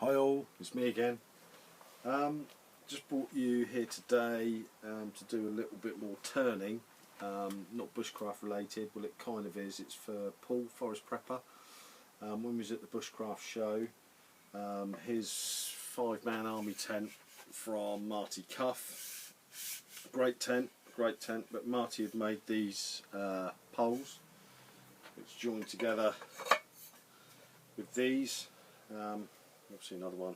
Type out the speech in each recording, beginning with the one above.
Hi all, it's me again. Just brought you here today to do a little bit more turning, not bushcraft related. Well, it kind of is. It's for Paul, Forest Prepper. When we was at the Bushcraft show, his 5-man army tent from Marty Cuff. Great tent, but Marty had made these poles which joined together with these. Obviously another one.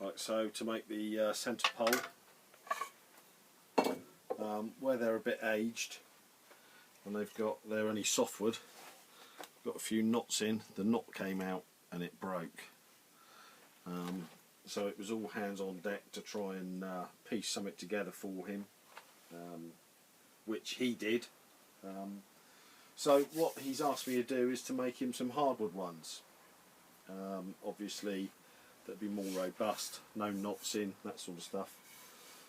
Right, so to make the centre pole, where they're a bit aged and they're only softwood, got a few knots in, the knot came out and it broke. So it was all hands on deck to try and piece something together for him, which he did. So what he's asked me to do is to make him some hardwood ones. Obviously that'd be more robust, no knots in, that sort of stuff.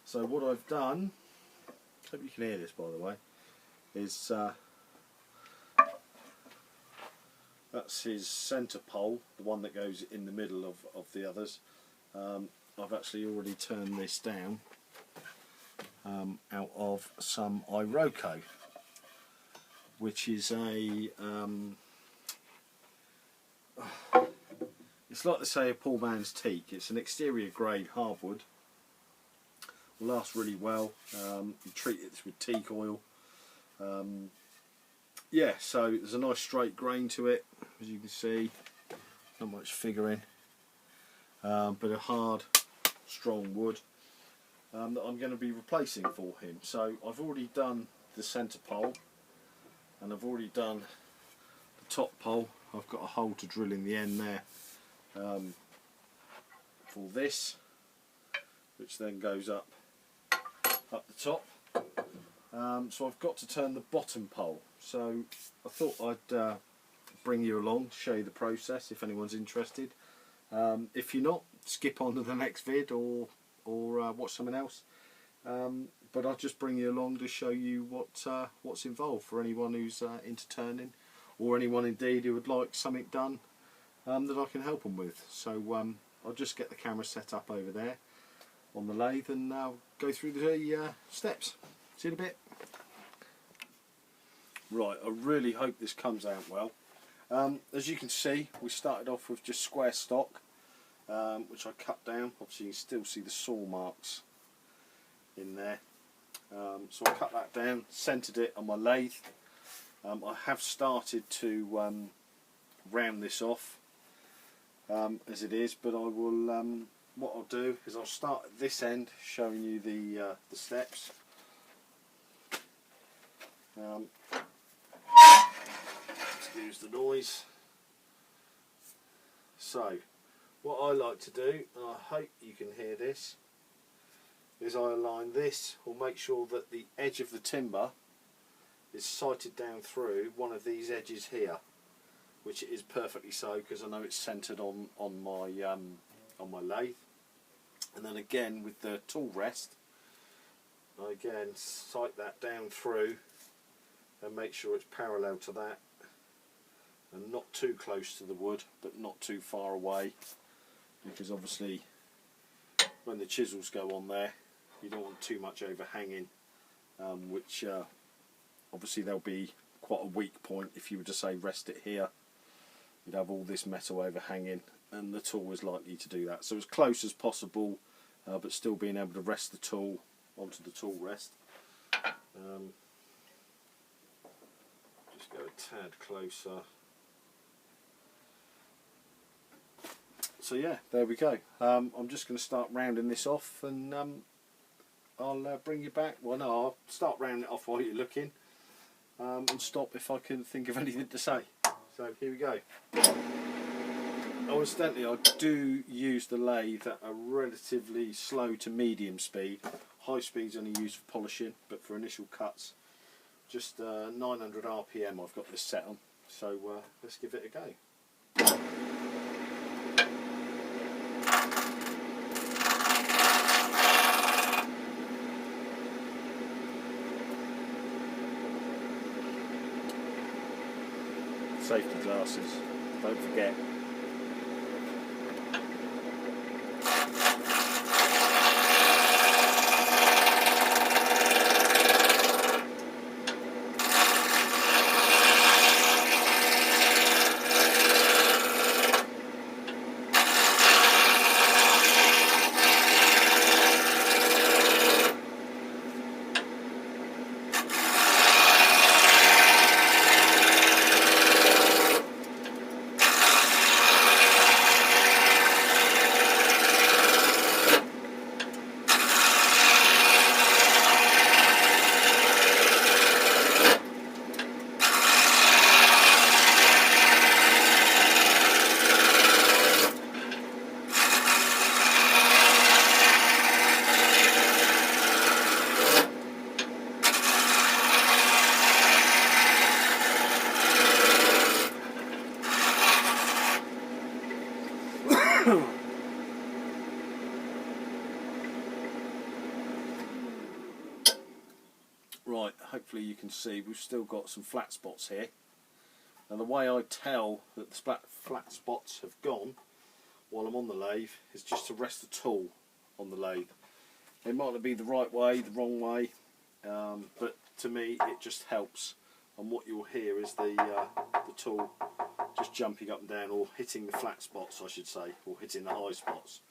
So what I've done, hope you can hear this by the way, is that's his centre pole, the one that goes in the middle of the others. I've actually already turned this down out of some Iroko, which is a it's like they say a poor man's teak. It's an exterior grade hardwood. Will last really well. You treat it with teak oil. Yeah, so there's a nice straight grain to it, as you can see. Not much figuring, but a hard, strong wood that I'm going to be replacing for him. So I've already done the centre pole, and I've already done the top pole. I've got a hole to drill in the end there. For this, which then goes up the top. So I've got to turn the bottom pole. So I thought I'd bring you along, show you the process if anyone's interested. If you're not, skip on to the next vid or watch something else. But I'll just bring you along to show you what's involved for anyone who's into turning, or anyone indeed who would like something done that I can help them with. So I'll just get the camera set up over there on the lathe and go through the steps. See you in a bit. Right, I really hope this comes out well. As you can see, we started off with just square stock, which I cut down. Obviously you can still see the saw marks in there. So I cut that down, centred it on my lathe. I have started to round this off as it is, but I will. What I'll do is I'll start at this end, showing you the steps. Excuse the noise. So, what I like to do, and I hope you can hear this, is I align this, or make sure that the edge of the timber is sighted down through one of these edges here, which it is perfectly so, because I know it's centred on my lathe. And then again with the tool rest, I again sight that down through and make sure it's parallel to that, and not too close to the wood but not too far away, because obviously when the chisels go on there you don't want too much overhanging, which obviously there'll be quite a weak point if you were to say rest it here. You'd have all this metal overhanging, and the tool is likely to do that. So as close as possible, but still being able to rest the tool onto the tool rest. Just go a tad closer. So yeah, there we go. I'm just going to start rounding this off, and I'll bring you back. Well, no, I'll start rounding it off while you're looking, and stop if I can think of anything to say. So here we go. Oh, incidentally, I do use the lathe at a relatively slow to medium speed. High speed's only used for polishing, but for initial cuts, just 900 RPM I've got this set on. So let's give it a go. Safety glasses, don't forget. Right, hopefully you can see we've still got some flat spots here. Now the way I tell that the flat spots have gone while I'm on the lathe is just to rest the tool on the lathe. It might not be the right way, the wrong way, but to me it just helps. And what you'll hear is the tool just jumping up and down, or hitting the flat spots I should say, or hitting the high spots.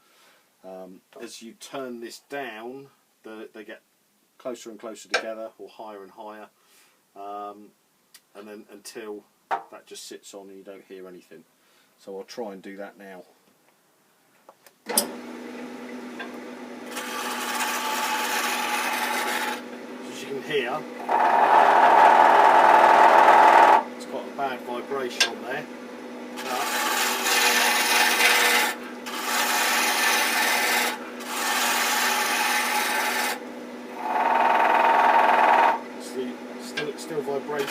As you turn this down, they get closer and closer together, or higher and higher, and then until that just sits on and you don't hear anything. So I'll try and do that now. As you can hear, it's got a bad vibration on there. Still vibrating.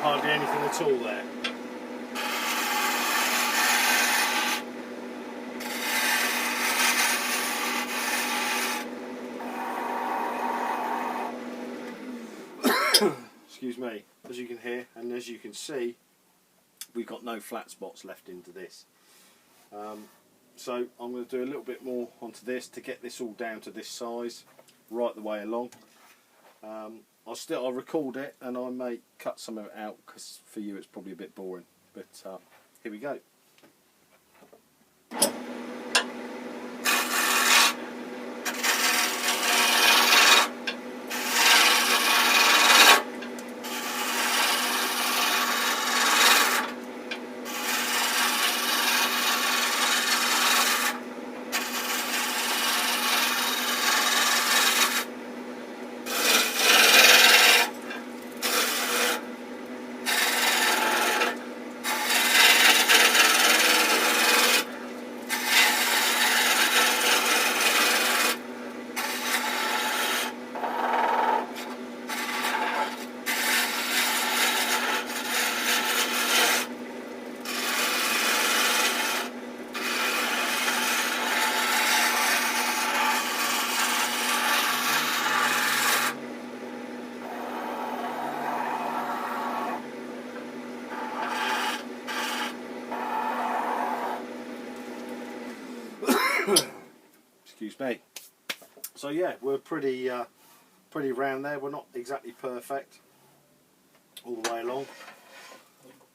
Hardly anything at all there. Excuse me. As you can hear and as you can see, we've got no flat spots left into this. So I'm going to do a little bit more onto this to get this all down to this size right the way along. I'll record it and I may cut some of it out because for you it's probably a bit boring, but here we go. Excuse me. So yeah, we're pretty round there. We're not exactly perfect all the way along,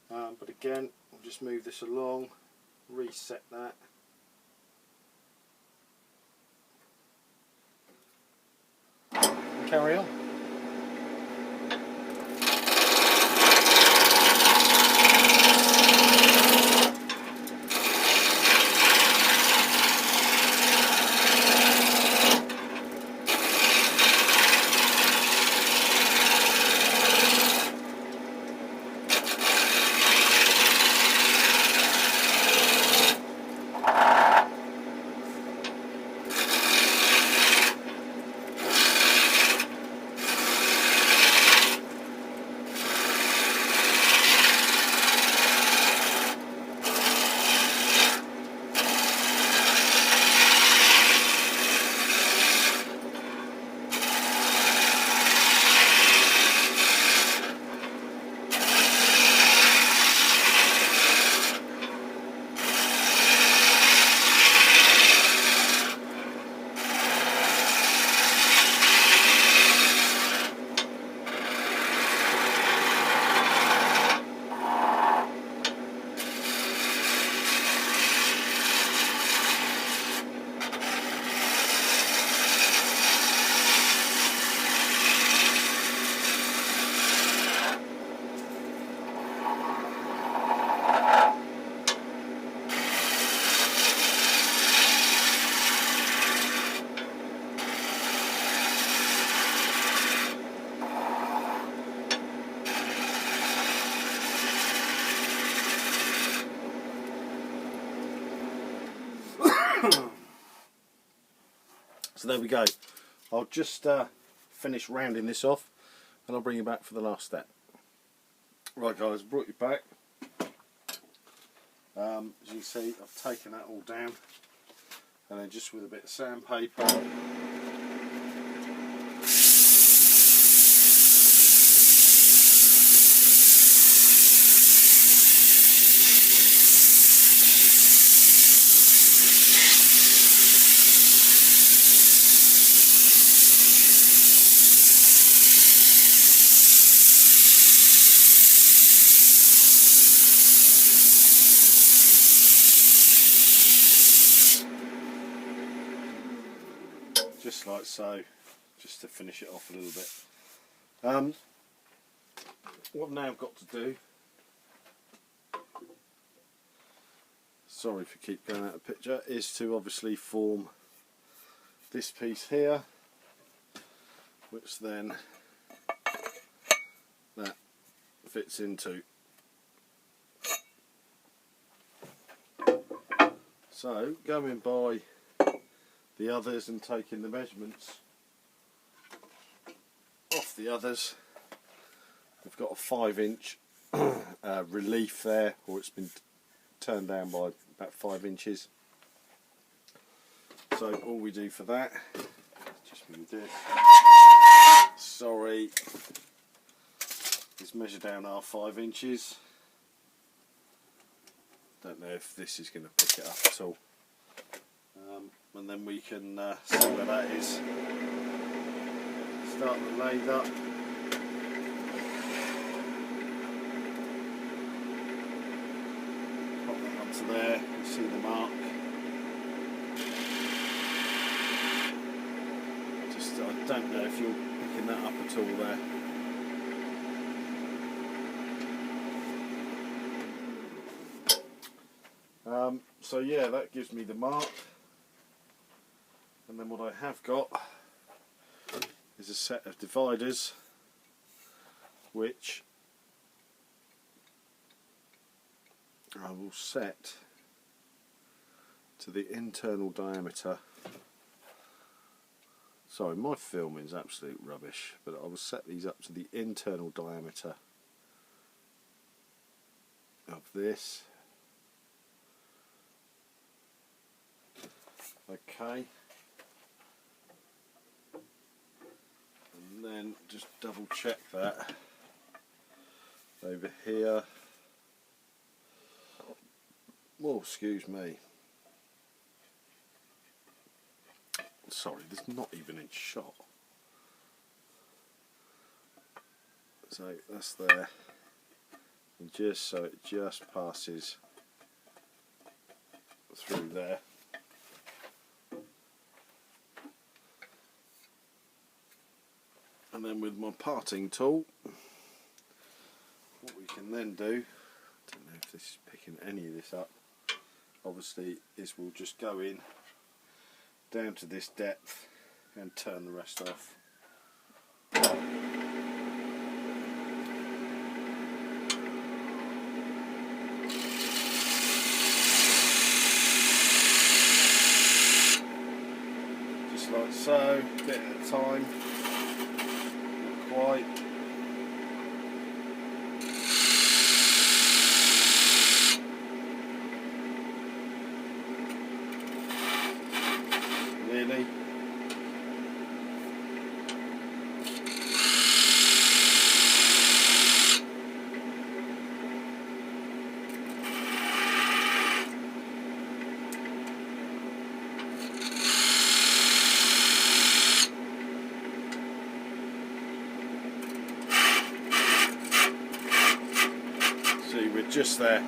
but again, we'll just move this along, reset that. And carry on. So there we go. I'll just finish rounding this off and I'll bring you back for the last step. Right guys, brought you back. As you can see, I've taken that all down and then just with a bit of sandpaper just like so, just to finish it off a little bit. What I've now got to do, sorry if I keep going out of picture, is to obviously form this piece here, which then that fits into. So going by the others and taking the measurements off the others, we've got a 5-inch relief there, or it's been turned down by about 5 inches. So all we do for that, just move this, sorry, is measure down our 5 inches. Don't know if this is going to pick it up at all. And then we can see where that is. Start the lathe up. Pop that onto there, you see the mark. Just, I don't know if you're picking that up at all there. So yeah, that gives me the mark. And then what I have got is a set of dividers which I will set to the internal diameter. Sorry, my filming is absolute rubbish, but I will set these up to the internal diameter of this. Okay. And then just double check that over here. Oh, excuse me. Sorry, there's not even in shot. So that's there. And just so it just passes through there. And then with my parting tool, what we can then do, I don't know if this is picking any of this up, obviously is we'll just go in down to this depth and turn the rest off. Just like so, a bit at a time. Quite. Really? See, we're just there.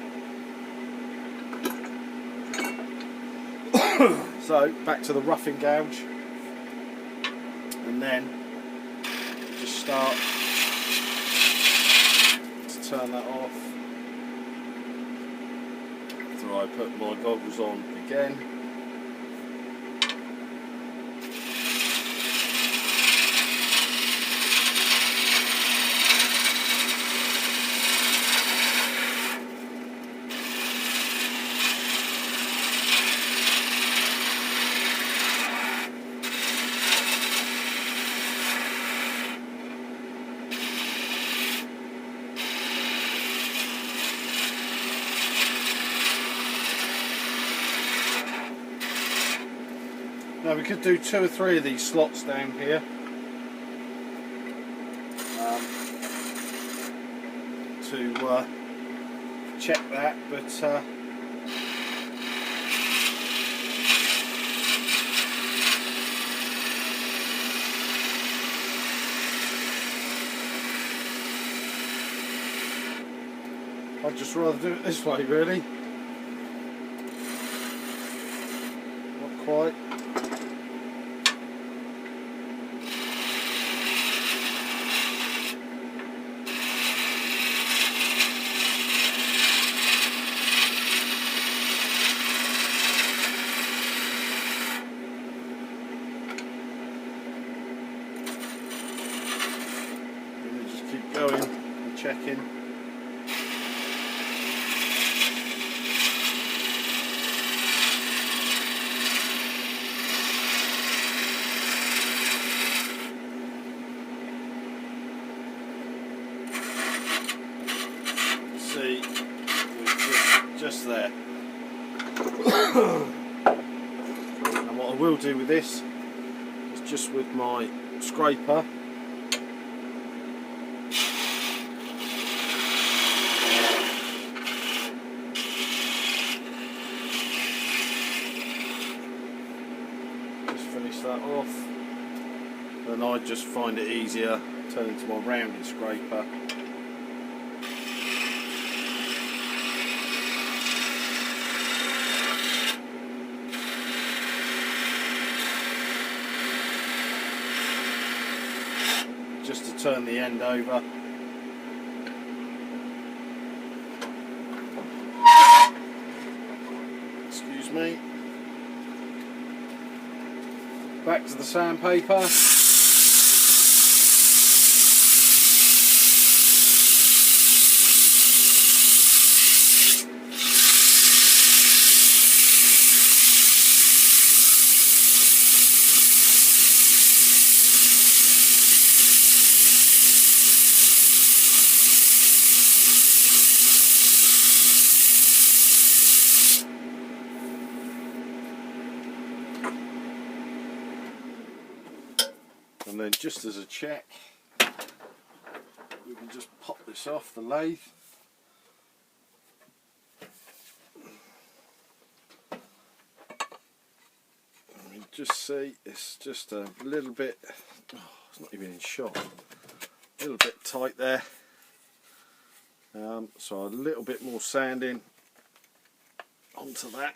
So back to the roughing gouge, and then just start to turn that off. After I put my goggles on again. Now we could do 2 or 3 of these slots down here. To check that, but I'd just rather do it this way, really. Not quite. And just keep going and checking. See, just there. And what I will do with this is just with my scraper, just finish that off. Then I just find it easier turning to my rounded scraper. Just to turn the end over. Excuse me. Back to the sandpaper. And then just as a check, we can just pop this off the lathe. And you just see it's just a little bit, oh, it's not even in shot, a little bit tight there. So a little bit more sanding onto that.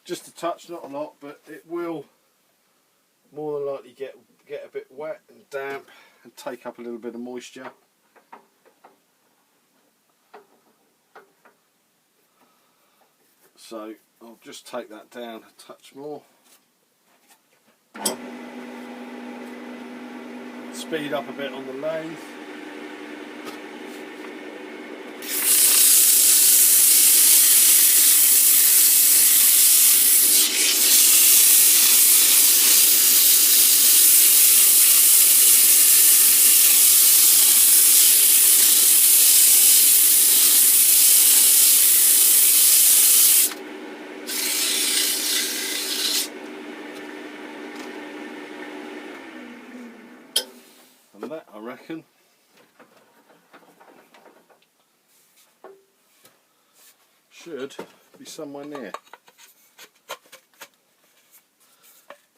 Just a touch, not a lot, but it will more than likely get a bit wet and damp and take up a little bit of moisture. So I'll just take that down a touch more. Speed up a bit on the lathe. And that, I reckon, should be somewhere near.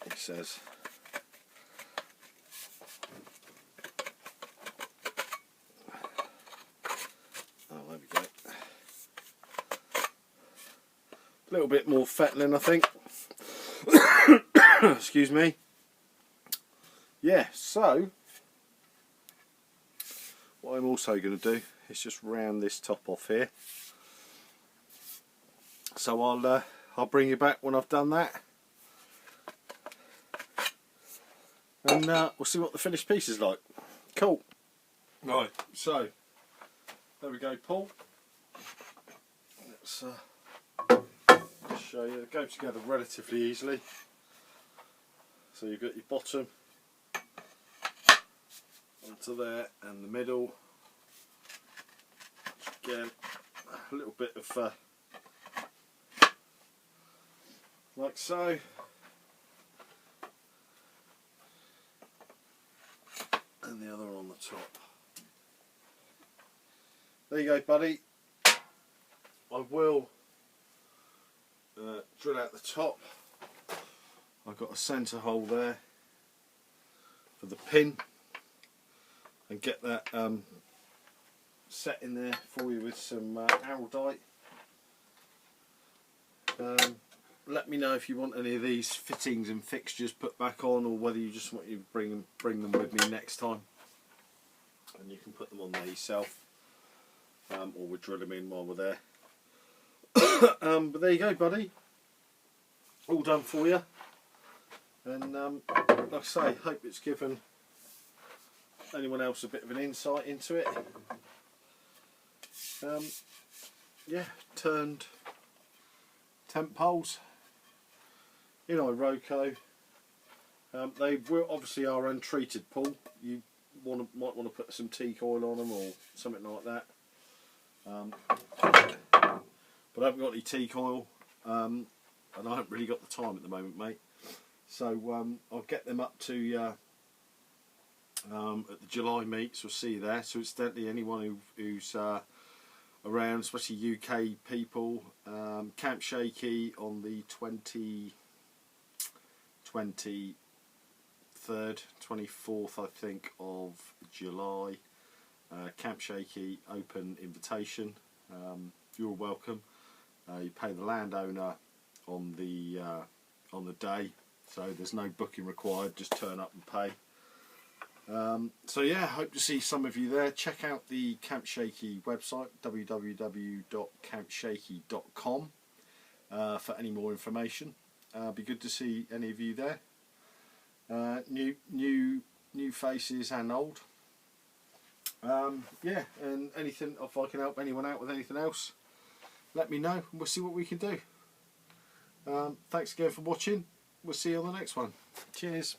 It says. Oh, there we go. A little bit more fettling, I think. Excuse me. Yeah, so what I'm also going to do is just round this top off here. So I'll bring you back when I've done that, and we'll see what the finished piece is like. Cool. Right. So there we go, Paul. Let's just show you. They go together relatively easily. So you've got your bottom onto there and the middle. Again, a little bit of like so. And the other on the top. There you go, buddy. I will drill out the top. I've got a centre hole there for the pin, and get that set in there for you with some araldite. Let me know if you want any of these fittings and fixtures put back on, or whether you just want you to bring them with me next time, and you can put them on there yourself, or we'll drill them in while we're there. But there you go, buddy, all done for you. And like I say, hope it's given anyone else a bit of an insight into it. Yeah, turned tent poles in Iroko. They will obviously are untreated, Paul. You might want to put some teak oil on them or something like that. But I haven't got any teak oil, and I haven't really got the time at the moment, mate. So I'll get them up to you at the July meets. We'll see you there. So incidentally, anyone who's around, especially UK people, Camp Shaky on the 23rd, 24th, I think, of July. Camp Shaky open invitation. You're welcome. You pay the landowner on the day, so there's no booking required. Just turn up and pay. So yeah, hope to see some of you there. Check out the Camp Shaky website, www.campshaky.com, for any more information. Be good to see any of you there. New faces and old. Yeah, and anything, if I can help anyone out with anything else, let me know and we'll see what we can do. Thanks again for watching. We'll see you on the next one. Cheers.